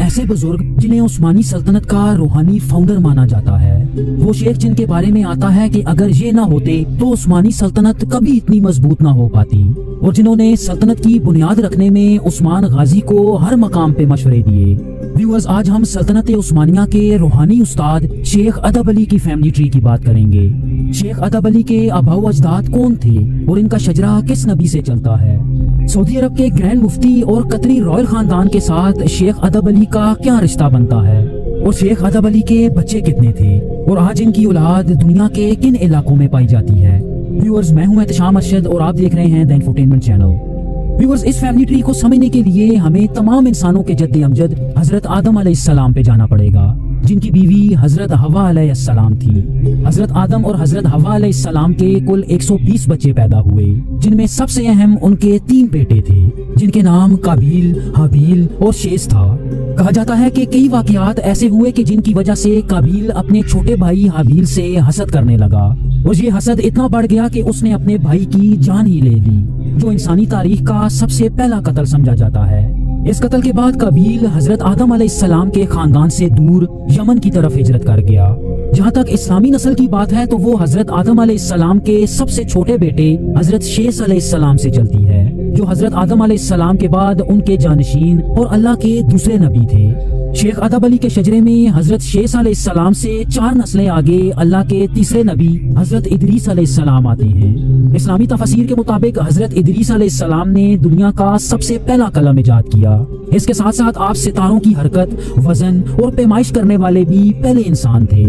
ایسے بزرگ جنہیں عثمانی سلطنت کا روحانی فاؤنڈر مانا جاتا ہے، وہ شیخ جن کے بارے میں آتا ہے کہ اگر یہ نہ ہوتے تو عثمانی سلطنت کبھی اتنی مضبوط نہ ہو پاتی، اور جنہوں نے سلطنت کی بنیاد رکھنے میں عثمان غازی کو ہر مقام پہ مشورے دیے۔ ویورز، آج ہم سلطنت عثمانیہ کے روحانی استاد شیخ ادب علی کی فیملی ٹری کی بات کریں گے۔ شیخ ادب علی کے آباء و اجداد کون تھے اور ان کا شجرہ کس نبی سے چلتا ہے؟ سعودی عرب کے گرینڈ مفتی اور قطری رائل خاندان کے ساتھ شیخ ادب علی کا کیا رشتہ بنتا ہے، اور شیخ ادب علی کے بچے کتنے تھے، اور آج ان کی اولاد دنیا کے کن علاقوں میں پائی جاتی ہے؟ ویورز، میں ہوں احتشام ارشد اور آپ دیکھ رہے ہیں دی انفوٹینمنٹ چینل۔ ویورز، اس فیملی ٹری کو سمجھنے کے لیے ہمیں تمام انسانوں کے جد امجد حضرت آدم علیہ السلام پہ جانا پڑے گا، جن کی بیوی حضرت حوا علیہ السلام تھی۔ حضرت آدم اور حضرت حوا علیہ السلام کے کل 120 بچے پیدا ہوئے، جن میں سب سے اہم ان کے 3 بیٹے تھے، جن کے نام قابیل، حابیل اور شیش تھا۔ کہا جاتا ہے کہ کئی واقعات ایسے ہوئے کہ جن کی وجہ سے قابیل اپنے چھوٹے بھائی حابیل سے حسد کرنے لگا، اور یہ حسد اتنا بڑھ گیا کہ اس نے اپنے بھائی کی جان ہی لے لی، جو انسانی تاریخ کا سب سے پہلا قتل سمجھا جاتا ہے۔ اس قتل کے بعد قابیل حضرت آدم علیہ السلام کے خاندان سے دور یمن کی طرف ہجرت کر گیا۔ جہاں تک اسلامی نسل کی بات ہے تو وہ حضرت آدم علیہ السلام کے سب سے چھوٹے بیٹے حضرت شیش علیہ السلام سے چلتی ہے، جو حضرت آدم علیہ السلام کے بعد ان کے جانشین اور اللہ کے دوسرے نبی تھے۔ شیخ ادب علی کے شجرے میں حضرت شیش علیہ السلام سے 4 نسلیں آگے اللہ کے تیسرے نبی حضرت ادریس علیہ السلام آتے ہیں۔ اسلامی تفاسیر کے مطابق حضرت ادریس علیہ السلام نے دنیا کا سب سے پہلا قلم ایجاد کیا۔ اس کے ساتھ ساتھ آپ ستاروں کی حرکت، وزن اور پیمائش کرنے والے بھی پہلے انسان تھے۔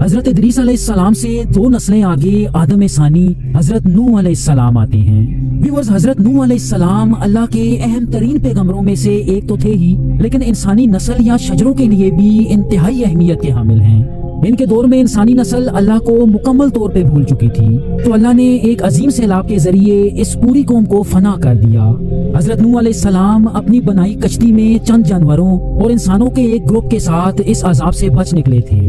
حضرت ادریس علیہ السلام سے 2 نسلیں آگے آدم ثانی حضرت نوح علیہ السلام آتے ہیں۔ ویورز، حضرت نوح علیہ السلام اللہ کے اہم ترین پیغمبروں میں سے ایک تو تھے ہی، لیکن انسانی نسل یا شجروں کے لیے بھی انتہائی اہمیت کے حامل ہیں۔ ان کے دور میں انسانی نسل اللہ کو مکمل طور پہ بھول چکی تھی، تو اللہ نے ایک عظیم سیلاب کے ذریعے اس پوری قوم کو فنا کر دیا۔ حضرت نوح علیہ السلام اپنی بنائی کشتی میں چند جانوروں اور انسانوں کے ایک گروپ کے ساتھ اس عذاب سے بچ نکلے تھے۔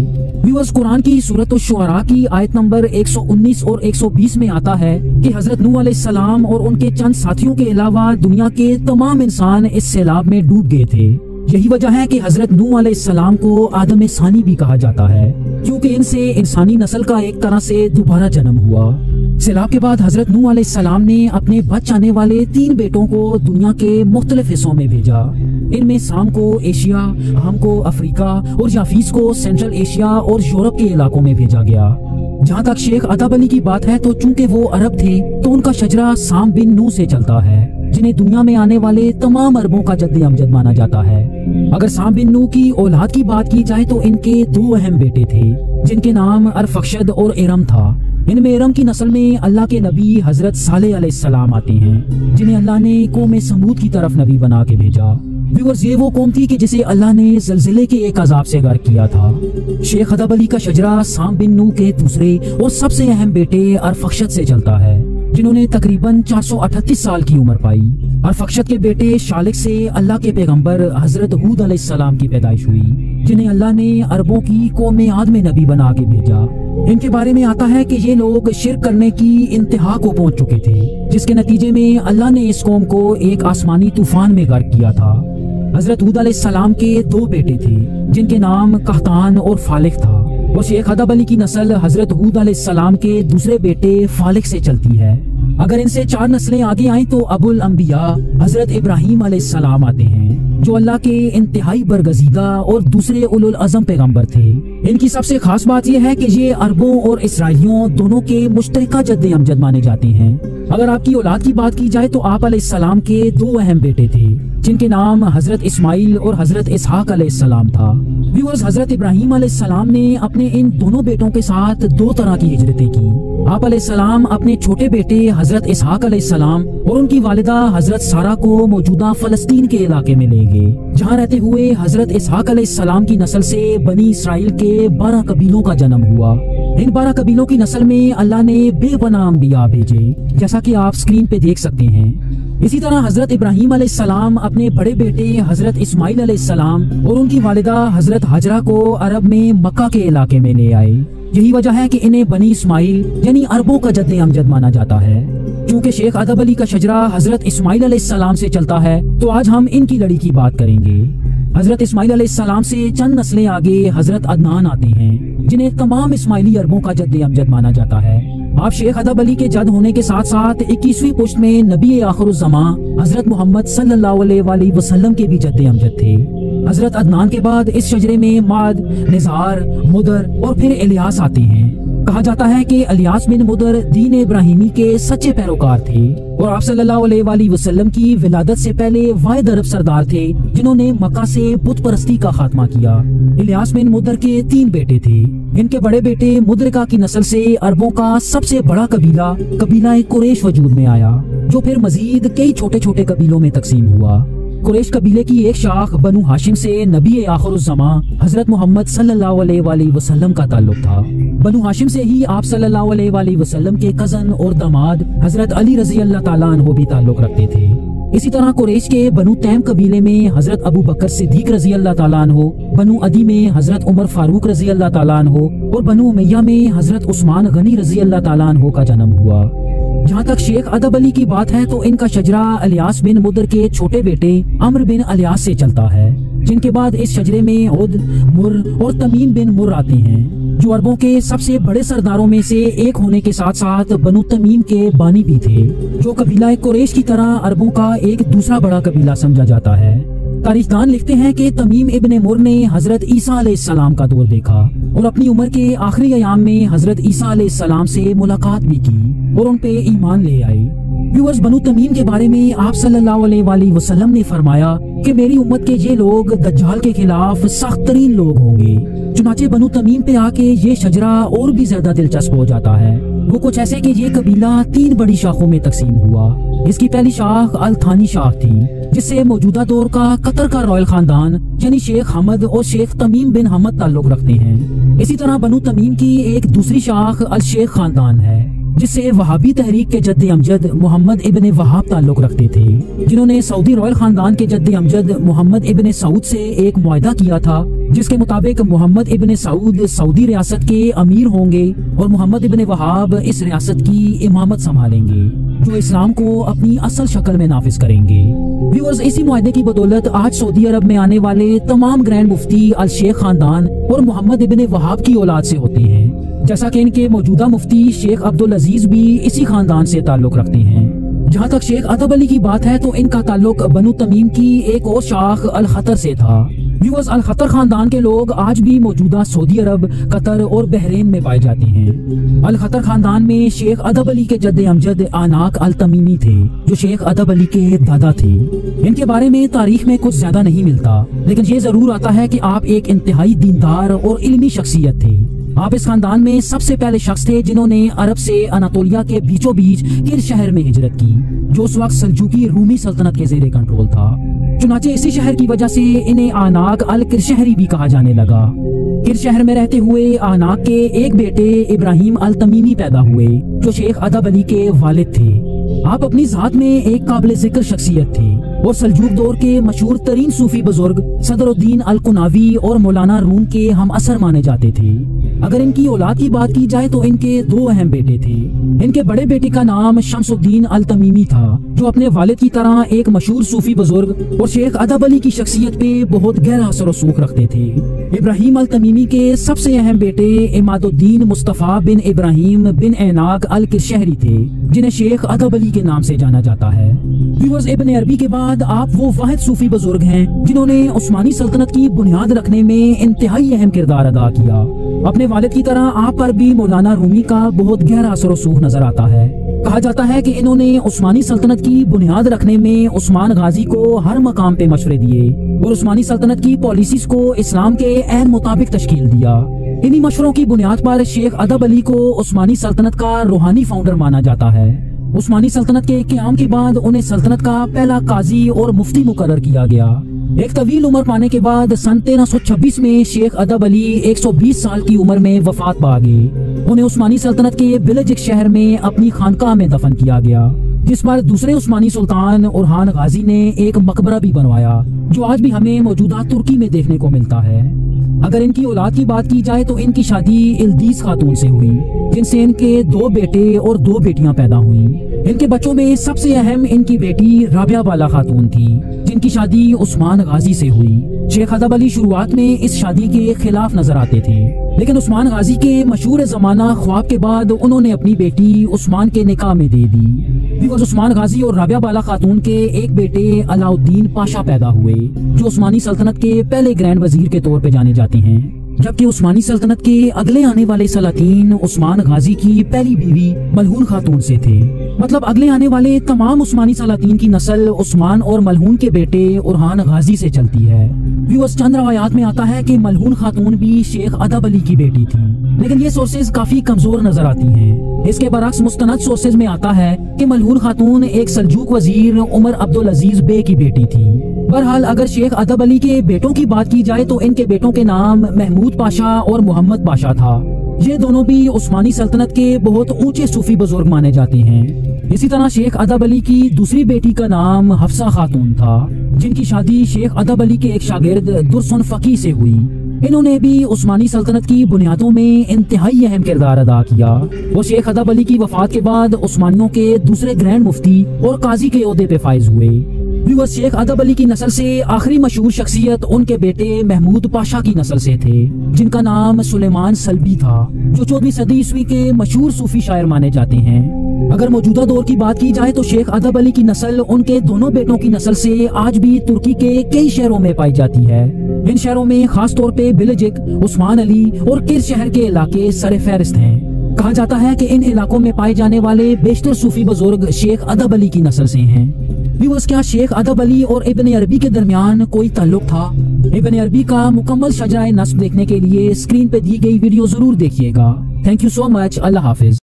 ویورز، قرآن کی سورۃ الشعراء کی آیت نمبر 119 اور 120 میں آتا ہے کہ حضرت نوح علیہ السلام اور ان کے چند ساتھیوں کے علاوہ دنیا کے تمام انسان اس سیلاب میں ڈوب گئے تھے۔ یہی وجہ ہے کہ حضرت نوح علیہ السلام کو آدم ثانی بھی کہا جاتا ہے، کیونکہ ان سے انسانی نسل کا ایک طرح سے دوبارہ جنم ہوا۔ سیلاب کے بعد حضرت نوح علیہ السلام نے اپنے بچ آنے والے 3 بیٹوں کو دنیا کے مختلف حصوں میں بھیجا۔ ان میں سام کو ایشیا، ہم کو افریقہ اور یافیس کو سینٹرل ایشیا اور یورپ کے علاقوں میں بھیجا گیا۔ جہاں تک شیخ ادب علی کی بات ہے تو چونکہ وہ عرب تھے تو ان کا شجرہ سام بن نوح سے چلتا ہے، جنہیں دنیا میں آنے والے تمام عربوں کا جد امجد مانا جاتا ہے۔ اگر سام بن نوح کی اولاد کی بات کی جائے تو ان کے 2 اہم بیٹے تھے، جن کے نام ارفخشد اور ارم تھا۔ ان میں ارم کی نسل میں اللہ کے نبی حضرت صالح علیہ السلام آتے ہیں، جنہیں اللہ نے قوم سمود کی طرف نبی بنا کے بھیجا۔ ویورز، یہ وہ قوم تھی کہ جسے اللہ نے زلزلے کے ایک عذاب سے غرق کیا تھا۔ شیخ ادب علی کا شجرہ سام بن نوح کے دوسرے اور سب سے اہم بیٹے ارفخشد سے چلتا ہے، جنہوں نے تقریباً 438 سال کی عمر پائی۔ ارفخشد کے بیٹے شالک سے اللہ کے پیغمبر حضرت ہود علیہ السلام کی پیدائش ہوئی، جنہیں اللہ نے عربوں کی قوم عاد میں نبی بنا کے بھیجا۔ ان کے بارے میں آتا ہے کہ یہ لوگ شرک کرنے کی انتہا کو پہنچ چکے تھے، جس کے نتیجے میں اللہ نے اس قوم کو ایک آسمانی طوفان میں غرق کیا تھا۔ حضرت ہود علیہ السلام کے 2 بیٹے تھے، جن کے نام قحطان اور فالق تھا، اور شیخ ادب علی کی نسل حضرت ہود علیہ السلام کے دوسرے بیٹے فالق سے چلتی ہے۔ اگر ان سے 4 نسلیں آگے آئیں تو ابو الانبیاء حضرت ابراہیم علیہ السلام آتے ہیں، جو اللہ کے انتہائی برگزیدہ اور دوسرے اولو العزم پیغمبر تھے۔ ان کی سب سے خاص بات یہ ہے کہ یہ عربوں اور اسرائیلیوں دونوں کے مشترکہ جد امجد مانے جاتے ہیں۔ اگر آپ کی اولاد کی بات کی جائے تو آپ علیہ السلام کے 2 اہم بیٹے تھے، جن کے نام حضرت اسماعیل اور حضرت اسحاق علیہ السلام تھا۔ ویورز، حضرت ابراہیم علیہ السلام نے اپنے ان دونوں بیٹوں کے ساتھ 2 طرح کی ہجرتیں کی۔ آپ علیہ السلام اپنے چھوٹے بیٹے حضرت اسحاق علیہ السلام اور ان کی والدہ حضرت سارہ کو موجودہ فلسطین کے علاقے میں لے گئے، جہاں رہتے ہوئے حضرت اسحاق علیہ السلام کی نسل سے بنی اسرائیل کے 12 قبیلوں کا جنم ہوا۔ ان 12 قبیلوں کی نسل میں اللہ نے بے پناہ انبیاء بھیجے، جیسا کہ آپ اسکرین پہ دیکھ سکتے ہیں۔ اسی طرح حضرت ابراہیم علیہ السلام اپنے بڑے بیٹے حضرت اسماعیل علیہ السلام اور ان کی والدہ حضرت ہاجرہ کو عرب میں مکہ کے علاقے میں لے آئے۔ یہی وجہ ہے کہ انہیں بنی اسماعیل یعنی عربوں کا جد امجد مانا جاتا ہے۔ چونکہ شیخ ادب علی کا شجرہ حضرت اسماعیل علیہ السلام سے چلتا ہے تو آج ہم ان کی لڑی کی بات کریں گے۔ حضرت اسماعیل علیہ السلام سے چند نسلیں آگے حضرت عدنان آتے ہیں، جنہیں تمام اسماعیلی عربوں کا جد امجد مانا جاتا ہے۔ آپ شیخ ادب علی کے جد ہونے کے ساتھ ساتھ 21ویں پشت میں نبی آخر الزماں حضرت محمد صلی اللہ علیہ وآلہ وسلم کے بھی جد امجد تھے۔ حضرت عدنان کے بعد اس شجرے میں ماد، نزار، مدر اور پھر الیاس آتے ہیں۔ کہا جاتا ہے کہ الیاس بن مدر دین ابراہیمی کے سچے پیروکار تھے اور آپ صلی اللہ علیہ وآلہ وسلم کی ولادت سے پہلے واحد عرب سردار تھے جنہوں نے مکہ سے بت پرستی کا خاتمہ کیا۔ الیاس بن مدر کے 3 بیٹے تھے۔ ان کے بڑے بیٹے مدرکہ کی نسل سے عربوں کا سب سے بڑا قبیلہ قریش وجود میں آیا، جو پھر مزید کئی چھوٹے چھوٹے قبیلوں میں تقسیم ہوا۔ قریش قبیلے کی ایک شاخ بنو ہاشم سے نبی آخر الزماں حضرت محمد صلی اللہ علیہ وآلہ وسلم کا تعلق تھا۔ بنو ہاشم سے ہی آپ صلی اللہ علیہ وآلہ وسلم کے کزن اور داماد حضرت علی رضی اللہ تعالیٰ عنہ بھی تعلق رکھتے تھے۔ اسی طرح قریش کے بنو تیم قبیلے میں حضرت ابو بکر صدیق رضی اللہ تعالیٰ عنہ، بنو عدی میں حضرت عمر فاروق رضی اللہ تعالیٰ عنہ اور بنو امیہ میں حضرت عثمان غنی رضی اللہ تعالیٰ عنہ کا جنم ہوا۔ جہاں تک شیخ ادب علی کی بات ہے تو ان کا شجرہ الیاس بن مدر کے چھوٹے بیٹے عمر بن الیاس سے چلتا ہے، جن کے بعد اس شجرے میں عد، مر اور تمیم بن مر آتے ہیں، جو عربوں کے سب سے بڑے سرداروں میں سے ایک ہونے کے ساتھ ساتھ بنو تمیم کے بانی بھی تھے، جو قبیلہ قریش کی طرح عربوں کا ایک دوسرا بڑا قبیلہ سمجھا جاتا ہے۔ تاریخ دان لکھتے ہیں کہ تمیم ابن مر نے حضرت عیسیٰ علیہ السلام کا دور دیکھا اور اپنی عمر کے آخری ایام میں حضرت عیسیٰ علیہ السلام سے ملاقات بھی کی اور ان پہ ایمان لے آئے۔ ویورز، بنو تمیم کے بارے میں آپ صلی اللہ علیہ وآلہ وسلم نے فرمایا کہ میری امت کے یہ لوگ دجال کے خلاف سخت ترین لوگ ہوں گے۔ چنانچہ بنو تمیم پہ آ کے یہ شجرہ اور بھی زیادہ دلچسپ ہو جاتا ہے۔ وہ کچھ ایسے کہ یہ قبیلہ 3 بڑی شاخوں میں تقسیم ہوا۔ اس کی پہلی شاخ التھانی شاخ تھی، جس سے موجودہ دور کا قطر کا رائل خاندان یعنی شیخ حمد اور شیخ تمیم بن حمد تعلق رکھتے ہیں۔ اسی طرح بنو تمیم کی ایک دوسری شاخ الشیخ خاندان ہے، جس سے وہابی تحریک کے جد امجد محمد ابن وہاب تعلق رکھتے تھے، جنہوں نے سعودی رائل خاندان کے جد امجد محمد ابن سعود سے ایک معاہدہ کیا تھا، جس کے مطابق محمد ابن سعود سعودی ریاست کے امیر ہوں گے اور محمد ابن وہاب اس ریاست کی امامت سنبھالیں گے، جو اسلام کو اپنی اصل شکل میں نافذ کریں گے۔ ویورز، اسی معاہدے کی بدولت آج سعودی عرب میں آنے والے تمام گرینڈ مفتی الشیخ خاندان اور محمد ابن وہاب کی اولاد سے ہوتے ہیں، جیسا کہ ان کے موجودہ مفتی شیخ عبدالعزیز بھی اسی خاندان سے تعلق رکھتے ہیں۔ جہاں تک شیخ ادب علی کی بات ہے تو ان کا تعلق بنو تمیم کی ایک اور شاخ الخطر سے تھا۔ ویورز، الخطر خاندان کے لوگ آج بھی موجودہ سعودی عرب، قطر اور بحرین میں پائے جاتے ہیں۔ الخطر خاندان میں شیخ ادب علی کے جد امجد آناک التمیمی تھے، جو شیخ ادب علی کے دادا تھے۔ ان کے بارے میں تاریخ میں کچھ زیادہ نہیں ملتا، لیکن یہ ضرور آتا ہے کہ آپ ایک انتہائی دیندار اور علمی شخصیت تھے۔ آپ اس خاندان میں سب سے پہلے شخص تھے جنہوں نے عرب سے اناطولیہ کے بیچوں بیچ کرش شہر میں ہجرت کی، جو اس وقت سلجوقی رومی سلطنت کے زیر کنٹرول تھا۔ چنانچہ اسی شہر کی وجہ سے انہیں آناک الکرشہری بھی کہا جانے لگا۔ کرش شہر میں رہتے ہوئے آناک کے ایک بیٹے ابراہیم التمیمی پیدا ہوئے، جو شیخ ادب علی کے والد تھے۔ آپ اپنی ذات میں ایک قابل ذکر شخصیت تھے اور سلجوق دور کے مشہور ترین صوفی بزرگ صدر الدین القناوی اور مولانا روم کے ہم اثر مانے جاتے تھے۔ اگر ان کی اولاد کی بات کی جائے تو ان کے 2 اہم بیٹے تھے۔ ان کے بڑے بیٹے کا نام شمس الدین التمیمی تھا، جو اپنے والد کی طرح ایک مشہور صوفی بزرگ اور شیخ ادب علی کی شخصیت پہ بہت گہرا اثر و رسوخ رکھتے تھے۔ ابراہیم التمیمی کے سب سے اہم بیٹے عماد الدین مصطفیٰ بن ابراہیم بن ایناک الکرشہری تھے، جنہیں شیخ ادب علی کے نام سے جانا جاتا ہے۔ ویورز، ابن عربی کے بعد آپ وہ واحد صوفی بزرگ ہیں جنہوں نے عثمانی سلطنت کی بنیاد رکھنے میں انتہائی اہم کردار ادا کیا۔ اپنے والد کی طرح آپ پر بھی مولانا رومی کا بہت گہرا اثر و رسوخ نظر آتا ہے۔ کہا جاتا ہے کہ انہوں نے عثمانی سلطنت کی بنیاد رکھنے میں عثمان غازی کو ہر مقام پہ مشورے دیے اور عثمانی سلطنت کی پالیسیز کو اسلام کے عین مطابق تشکیل دیا۔ انہی مشوروں کی بنیاد پر شیخ ادب علی کو عثمانی سلطنت کا روحانی فاؤنڈر مانا جاتا ہے۔ عثمانی سلطنت کے قیام کے بعد انہیں سلطنت کا پہلا قاضی اور مفتی مقرر کیا گیا۔ ایک طویل عمر پانے کے بعد سن 1326 میں شیخ ادب علی 120 سال کی عمر میں وفات پا گئے۔ انہیں عثمانی سلطنت کے بلجک شہر میں اپنی خانقاہ میں دفن کیا گیا، جس پر دوسرے عثمانی سلطان اورہان غازی نے ایک مقبرہ بھی بنوایا، جو آج بھی ہمیں موجودہ ترکی میں دیکھنے کو ملتا ہے۔ اگر ان کی اولاد کی بات کی جائے تو ان کی شادی الدیس خاتون سے ہوئی، جن سے ان کے 2 بیٹے اور 2 بیٹیاں پیدا ہوئیں۔ ان کے بچوں میں سب سے اہم ان کی بیٹی رابعہ بالا خاتون تھی، جن کی شادی عثمان غازی سے ہوئی۔ شیخ ادب علی شروعات میں اس شادی کے خلاف نظر آتے تھے، لیکن عثمان غازی کے مشہور زمانہ خواب کے بعد انہوں نے اپنی بیٹی عثمان کے نکاح میں دے دی۔ عثمان غازی اور رابعہ بالا خاتون کے ایک بیٹے علاء الدین پاشا پیدا ہوئے، جو عثمانی سلطنت کے پہلے گرینڈ وزیر کے طور پہ جانے جاتے ہیں، جبکہ عثمانی سلطنت کے اگلے آنے والے سلاطین عثمان غازی کی پہلی بیوی ملہون خاتون سے تھے۔ مطلب اگلے آنے والے تمام عثمانی سلاطین کی نسل عثمان اور ملہون کے بیٹے اورحان غازی سے چلتی ہے۔ چند روایات میں آتا ہے کہ ملہون خاتون بھی شیخ ادب علی کی بیٹی تھی، لیکن یہ سورسز کافی کمزور نظر آتی ہیں۔ اس کے برعکس مستند سورسز میں آتا ہے کہ ملہون خاتون ایک سلجوق وزیر عمر عبدالعزیز بے کی بیٹی تھی۔ بہرحال اگر شیخ ادب علی کے بیٹوں کی بات کی جائے تو ان کے بیٹوں کے نام محمود پاشا اور محمد پاشا تھا۔ یہ دونوں بھی عثمانی سلطنت کے بہت اونچے صوفی بزرگ مانے جاتے ہیں۔ اسی طرح شیخ ادب علی کی دوسری بیٹی کا نام حفصہ خاتون تھا، جن کی شادی شیخ ادب علی کے ایک شاگرد درسن فقی سے ہوئی۔ انہوں نے بھی عثمانی سلطنت کی بنیادوں میں انتہائی اہم کردار ادا کیا۔ وہ شیخ ادب علی کی وفات کے بعد عثمانیوں کے دوسرے گرینڈ مفتی اور قاضی کے عہدے پہ فائز ہوئے۔ شیخ ادب علی کی نسل سے آخری مشہور شخصیت ان کے بیٹے محمود پاشا کی نسل سے تھے، جن کا نام سلیمان سلبی تھا، جو 14ویں صدی عیسوی کے مشہور صوفی شاعر مانے جاتے ہیں۔ اگر موجودہ دور کی بات کی جائے تو شیخ ادب علی کی نسل ان کے دونوں بیٹوں کی نسل سے آج بھی ترکی کے کئی شہروں میں پائی جاتی ہے۔ ان شہروں میں خاص طور پہ بلجک، عثمان علی اور کر شہر کے علاقے سر فہرست ہیں۔ کہا جاتا ہے کہ ان علاقوں میں پائے جانے والے بیشتر صوفی بزرگ شیخ ادب علی کی نسل سے ہیں۔ کیا شیخ ادب علی اور ابن عربی کے درمیان کوئی تعلق تھا؟ ابن عربی کا مکمل شجرہ نسب دیکھنے کے لیے اسکرین پہ دی گئی ویڈیو ضرور دیکھیے گا۔ تھینک یو سو مچ۔ اللہ حافظ۔